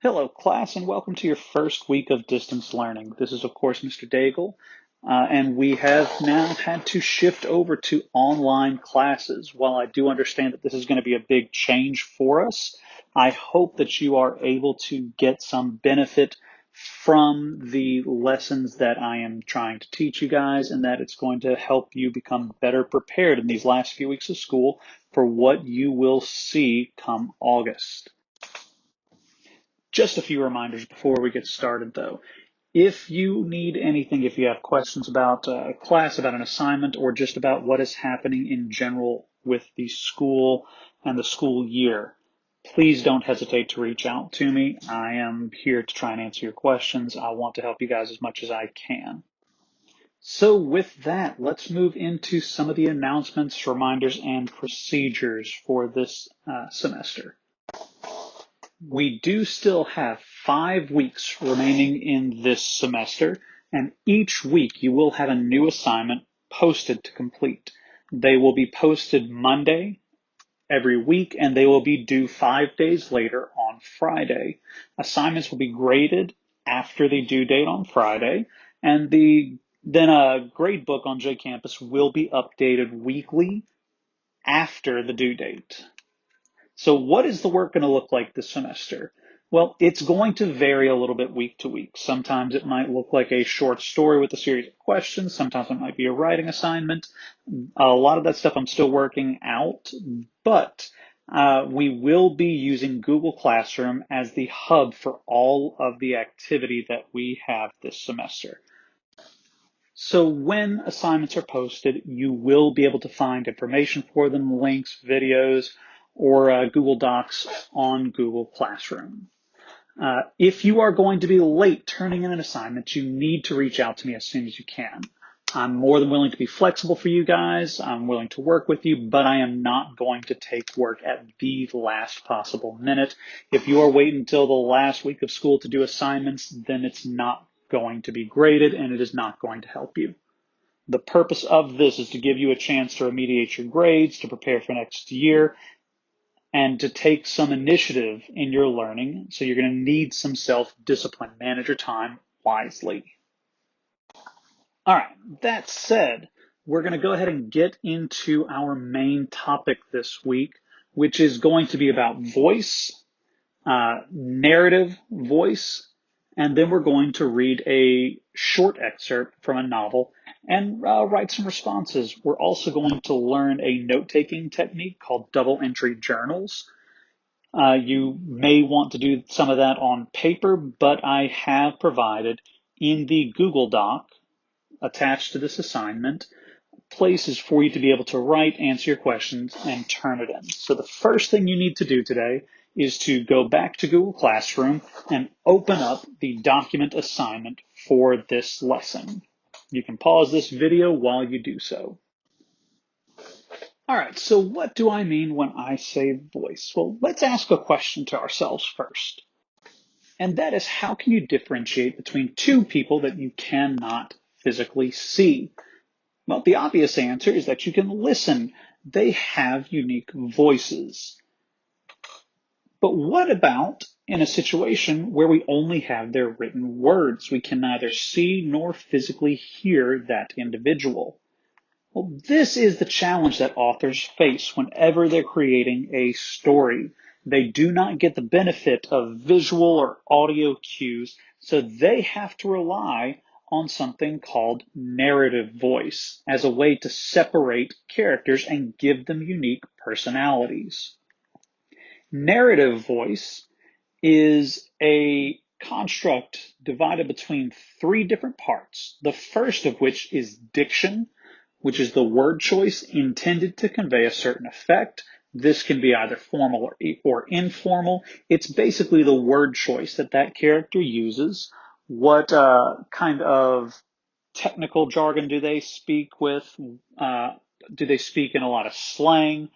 Hello, class, and welcome to your first week of distance learning. This is, of course, Mr. Daigle, and we have now had to shift over to online classes. While I do understand that this is going to be a big change for us, I hope that you are able to get some benefit from the lessons that I am trying to teach you guys, and that it's going to help you become better prepared in these last few weeks of school for what you will see come August. Just a few reminders before we get started, though. If you need anything, if you have questions about a class, about an assignment, or just about what is happening in general with the school and the school year, please don't hesitate to reach out to me. I am here to try and answer your questions. I want to help you guys as much as I can. So with that, let's move into some of the announcements, reminders, and procedures for this semester. We do still have 5 weeks remaining in this semester, and each week you will have a new assignment posted to complete. They will be posted Monday every week, and they will be due 5 days later on Friday. Assignments will be graded after the due date on Friday, and then a grade book on JCampus will be updated weekly after the due date. So what is the work going to look like this semester? Well, it's going to vary a little bit week to week. Sometimes it might look like a short story with a series of questions. Sometimes it might be a writing assignment. A lot of that stuff I'm still working out, but we will be using Google Classroom as the hub for all of the activity that we have this semester. So when assignments are posted, you will be able to find information for them, links, videos, or Google Docs on Google Classroom. If you are going to be late turning in an assignment, you need to reach out to me as soon as you can. I'm more than willing to be flexible for you guys. I'm willing to work with you, but I am not going to take work at the last possible minute. If you are waiting until the last week of school to do assignments, then it's not going to be graded and it is not going to help you. The purpose of this is to give you a chance to remediate your grades, to prepare for next year, and to take some initiative in your learning. So you're going to need some self-discipline. Manage your time wisely. All right, that said, we're going to go ahead and get into our main topic this week, which is going to be about voice, narrative voice, and then we're going to read a short excerpt from a novel and write some responses. We're also going to learn a note-taking technique called double entry journals. You may want to do some of that on paper, but I have provided in the Google Doc attached to this assignment places for you to be able to write, answer your questions, and turn it in. So the first thing you need to do today is to go back to Google Classroom and open up the document assignment for this lesson. You can pause this video while you do so. All right, so what do I mean when I say voice? Well, let's ask a question to ourselves first. And that is, how can you differentiate between two people that you cannot physically see? Well, the obvious answer is that you can listen. They have unique voices. But what about in a situation where we only have their written words? We can neither see nor physically hear that individual. Well, this is the challenge that authors face whenever they're creating a story. They do not get the benefit of visual or audio cues, so they have to rely on something called narrative voice as a way to separate characters and give them unique personalities. Narrative voice is a construct divided between 3 different parts, the first of which is diction, which is the word choice intended to convey a certain effect. This can be either formal or informal. It's basically the word choice that character uses. What kind of technical jargon do they speak with? Do they speak in a lot of slang?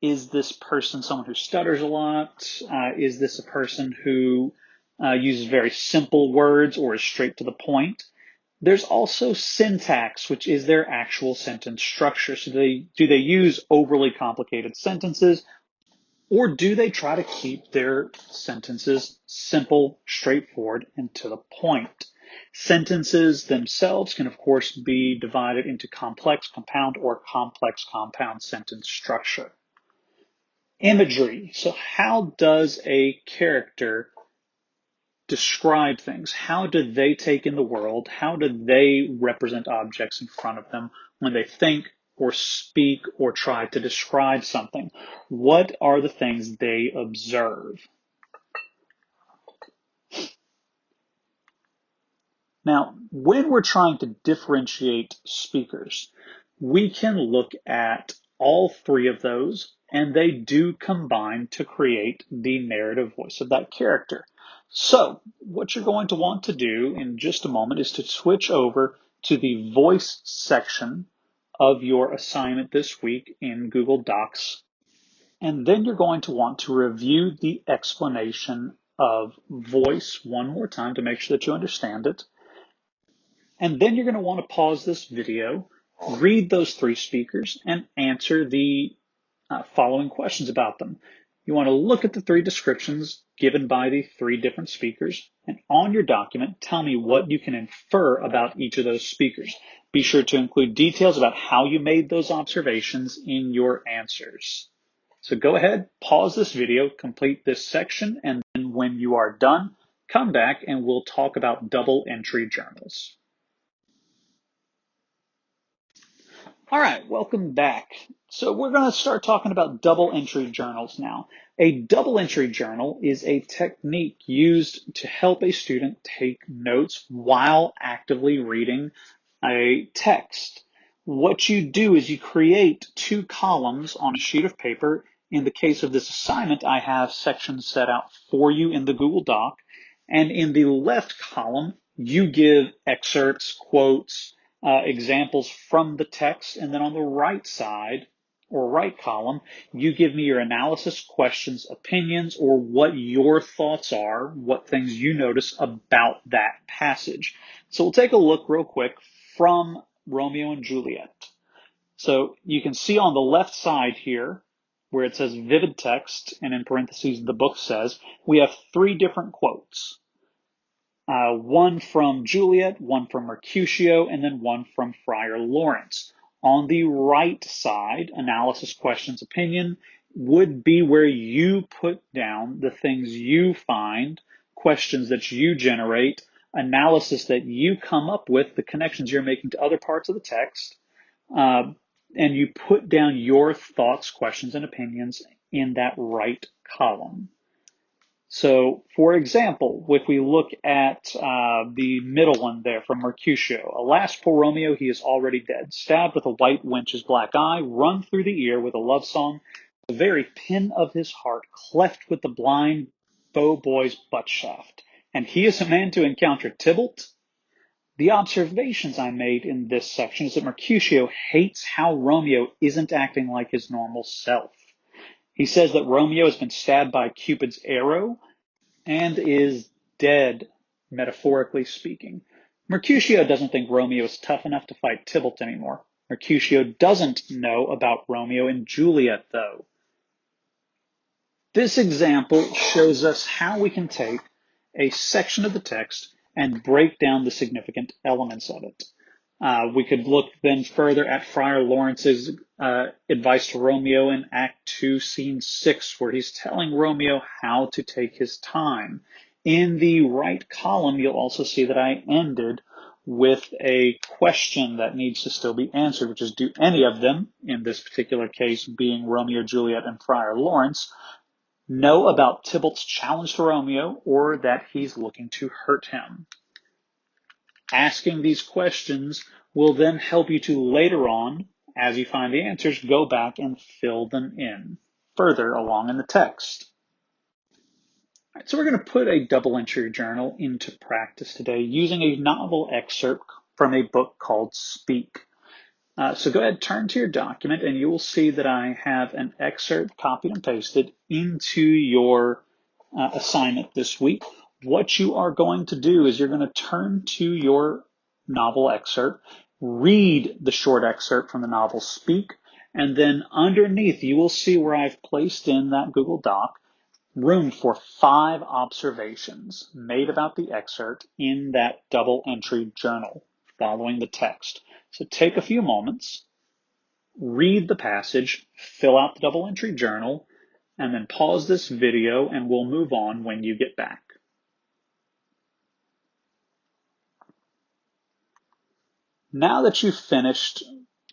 Is this person someone who stutters a lot? Is this a person who uses very simple words or is straight to the point? There's also syntax, which is their actual sentence structure. So do they use overly complicated sentences, Or do they try to keep their sentences simple, straightforward, and to the point? Sentences themselves can, of course, be divided into complex compound or complex compound sentence structure. Imagery. So how does a character describe things? How do they take in the world? How do they represent objects in front of them when they think or speak or try to describe something? What are the things they observe? Now, when we're trying to differentiate speakers, we can look at all three of those, and they do combine to create the narrative voice of that character. So, what you're going to want to do in just a moment is to switch over to the voice section of your assignment this week in Google Docs, and then you're going to want to review the explanation of voice one more time to make sure that you understand it. And then you're going to want to pause this video, read those three speakers, and answer the following questions about them. You want to look at the three descriptions given by the three different speakers, and on your document, tell me what you can infer about each of those speakers. Be sure to include details about how you made those observations in your answers. So go ahead, pause this video, complete this section, and then when you are done, come back and we'll talk about double entry journals. All right, welcome back. So we're going to start talking about double entry journals now. A double entry journal is a technique used to help a student take notes while actively reading a text. What you do is you create two columns on a sheet of paper. In the case of this assignment, I have sections set out for you in the Google Doc. And in the left column, you give excerpts, quotes, examples from the text, and then on the right side or right column, you give me your analysis, questions, opinions, or what your thoughts are, what things you notice about that passage. So we'll take a look real quick from Romeo and Juliet. So you can see on the left side here, where it says vivid text, and in parentheses the book says, we have three different quotes. One from Juliet, one from Mercutio, and then one from Friar Lawrence. On the right side, analysis, questions, opinion would be where you put down the things you find, questions that you generate, analysis that you come up with, the connections you're making to other parts of the text, and you put down your thoughts, questions, and opinions in that right column. So, for example, if we look at the middle one there from Mercutio, alas, poor Romeo, he is already dead, stabbed with a white wench's black eye, run through the ear with a love song, the very pin of his heart cleft with the blind bow boy's butt shaft. And he is a man to encounter Tybalt? The observations I made in this section is that Mercutio hates how Romeo isn't acting like his normal self. He says that Romeo has been stabbed by Cupid's arrow and is dead, metaphorically speaking. Mercutio doesn't think Romeo is tough enough to fight Tybalt anymore. Mercutio doesn't know about Romeo and Juliet, though. This example shows us how we can take a section of the text and break down the significant elements of it. We could look then further at Friar Lawrence's advice to Romeo in Act 2, Scene 6, where he's telling Romeo how to take his time. In the right column, you'll also see that I ended with a question that needs to still be answered, which is, do any of them, in this particular case being Romeo, Juliet, and Friar Lawrence, know about Tybalt's challenge to Romeo or that he's looking to hurt him? Asking these questions will then help you to later on, as you find the answers, go back and fill them in further along in the text. All right, so we're going to put a double entry journal into practice today using a novel excerpt from a book called Speak. So go ahead, turn to your document, and you will see that I have an excerpt copied and pasted into your assignment this week. What you are going to do is you're going to turn to your novel excerpt, read the short excerpt from the novel Speak, And then underneath, you will see where I've placed in that Google Doc room for 5 observations made about the excerpt in that double entry journal following the text. So take a few moments, read the passage, fill out the double entry journal, and then pause this video and we'll move on when you get back. Now that you've finished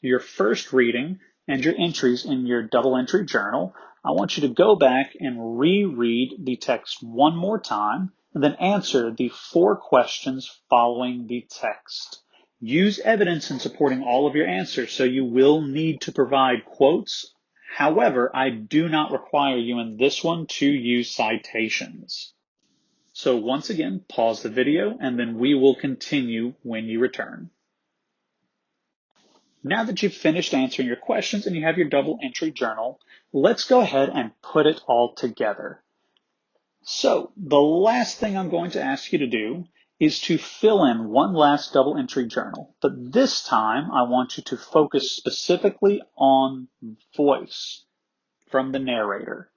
your first reading and your entries in your double entry journal, I want you to go back and reread the text one more time and then answer the 4 questions following the text. Use evidence in supporting all of your answers, so you will need to provide quotes. However, I do not require you in this one to use citations. So once again, pause the video and then we will continue when you return. Now that you've finished answering your questions and you have your double entry journal, let's go ahead and put it all together. So the last thing I'm going to ask you to do is to fill in one last double entry journal, but this time I want you to focus specifically on voice from the narrator.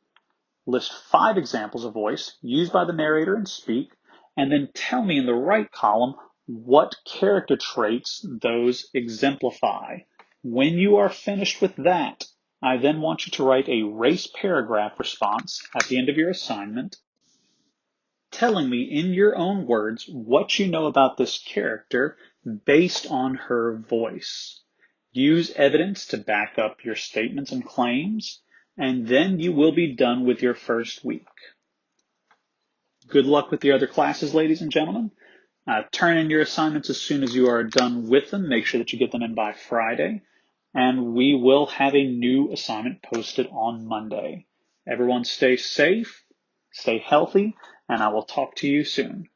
List 5 examples of voice used by the narrator and speak, and then tell me in the right column what character traits those exemplify. When you are finished with that, I then want you to write a race paragraph response at the end of your assignment, telling me in your own words what you know about this character based on her voice. Use evidence to back up your statements and claims, and then you will be done with your first week. Good luck with the other classes, ladies and gentlemen. Turn in your assignments as soon as you are done with them. Make sure that you get them in by Friday. And we will have a new assignment posted on Monday. Everyone stay safe, stay healthy, and I will talk to you soon.